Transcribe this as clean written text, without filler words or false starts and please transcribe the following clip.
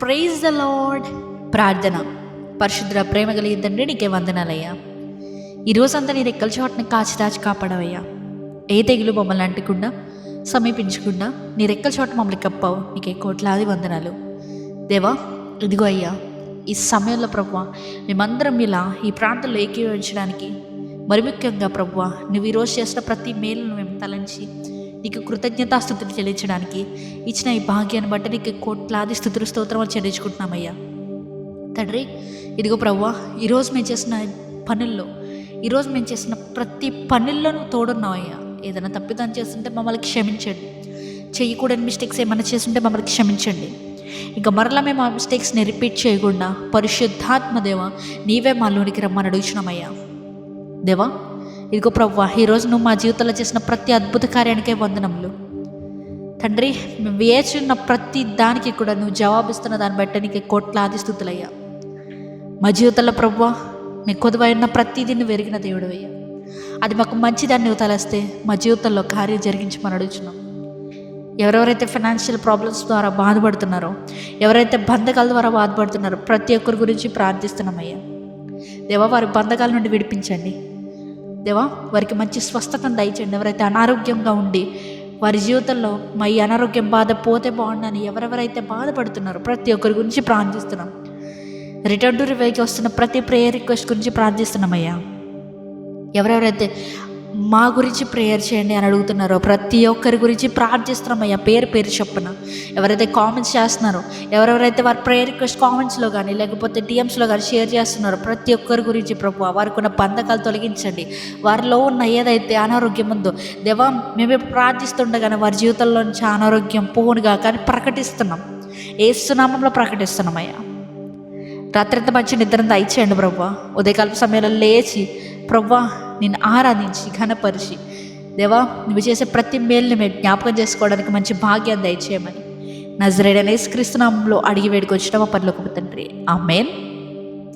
Praise the lord. ప్రార్థన. పరిశుద్ర ప్రేమ కలిగి తండ్రి, నీకే వందనాలయ్యా. ఈరోజంతా నీ రెక్కల చోటని కాచి దాచి కాపాడవయ్యా. ఏ తెగులు మమ్మల్ని అంటకుండా సమీపించకుండా నీ రెక్కల చోట మమ్మల్ని కప్పావు. నీకే కోట్లాది వందనాలు దేవా. ఇదిగో అయ్యా, ఈ సమయంలో ప్రభువా మేమందరం ఇలా ఈ ప్రాంతంలో ఏకీభవించడానికి, మరి ముఖ్యంగా ప్రభువా నువ్వు ఈరోజు చేసిన ప్రతి మేలును మేము తలంచి నీకు కృతజ్ఞతాస్థుతులు చెల్లించడానికి ఇచ్చిన ఈ భాగ్యాన్ని బట్టి నీకు కోట్లాది స్థుతులు స్తోత్రములు చెల్లించుకుంటున్నామయ్యా. తండ్రి, ఇదిగో ప్రభువా ఈరోజు మేము చేసిన పనుల్లో, ఈరోజు మేము చేసిన ప్రతి పనుల్లో నువ్వు తోడున్నావయ్యా. ఏదైనా తప్పిదం చేస్తుంటే మమ్మల్ని క్షమించండి. చేయకూడని మిస్టేక్స్ ఏమైనా చేస్తుంటే మమ్మల్ని క్షమించండి. ఇంకా మరలా మేము ఆ మిస్టేక్స్ని రిపీట్ చేయకుండా పరిశుద్ధాత్మ దేవా నీవే మాలోనికి రమ్మని అడుగుచున్నామయ్యా. దేవా, ఇదిగో ప్రభువా ఈరోజు నువ్వు మా జీవితంలో చేసిన ప్రతి అద్భుత కార్యానికే వందనములు తండ్రి. మేము వేచున్న ప్రతి దానికి కూడా నువ్వు జవాబిస్తున్న దాన్ని బట్టి నీకు కోట్లాది స్థుతులయ్యా. మా జీవితంలో ప్రభువా నీ కొదువైన ప్రతిదీ నువ్వు ఎరిగిన దేవుడు అయ్యా. అది మాకు మంచిదాన్ని నువ్వు తలస్తే మా జీవితంలో కార్యం జరిగించమని అడుగుతున్నాం. ఎవరెవరైతే ఫైనాన్షియల్ ప్రాబ్లమ్స్ ద్వారా బాధపడుతున్నారో, ఎవరైతే బంధకాల ద్వారా బాధపడుతున్నారో ప్రతి ఒక్కరి గురించి ప్రార్థిస్తున్నామయ్యా. దేవా, వారి బంధకాల నుండి విడిపించండి దేవా. వారికి మంచి స్వస్థతను దయచేయండి. ఎవరైతే అనారోగ్యంగా ఉండి వారి జీవితంలో మా ఈ అనారోగ్యం బాధ పోతే బాగుండని ఎవరెవరైతే బాధపడుతున్నారో ప్రతి ఒక్కరి గురించి ప్రార్థిస్తున్నాం. రిటర్న్ టు రివైకి వస్తున్న ప్రతి ప్రేయర్ రిక్వెస్ట్ గురించి ప్రార్థిస్తున్నామయ్యా. ఎవరెవరైతే మా గురించి ప్రేయర్ చేయండి అని అడుగుతున్నారో ప్రతి ఒక్కరి గురించి ప్రార్థిస్తున్నామయ్యా. పేరు పేరు చొప్పున ఎవరైతే కామెంట్స్ చేస్తున్నారో, ఎవరెవరైతే వారి ప్రేయర్ రిక్వెస్ట్ కామెంట్స్లో కానీ లేకపోతే డిఎమ్స్లో కానీ షేర్ చేస్తున్నారో ప్రతి ఒక్కరి గురించి ప్రభువా వారికి ఉన్న బంధకాలు తొలగించండి. వారిలో ఉన్న ఏదైతే అనారోగ్యం ఉందో దేవా, మేమే ప్రార్థిస్తుండగానే వారి జీవితంలో నుంచి అనారోగ్యం పోనుగా కానీ ప్రకటిస్తున్నాం. ఏసునామంలో ప్రకటిస్తున్నామయ్యా. రాత్రంతా మంచి నిద్రను దయచేయండి ప్రభువా. ఉదయకాల సమయంలో లేచి ప్రభువా నిన్ను ఆరాధించి ఘనపరిచి దేవా నువ్వు చేసే ప్రతి మేలుని మేము జ్ఞాపకం చేసుకోవడానికి మంచి భాగ్యాన్ని దయచేయమని నజరేయుడైన యేసుక్రీస్తు నామములో అడిగి వేడుకొచ్చిన మా పరలోకపు తండ్రి, ఆమేన్.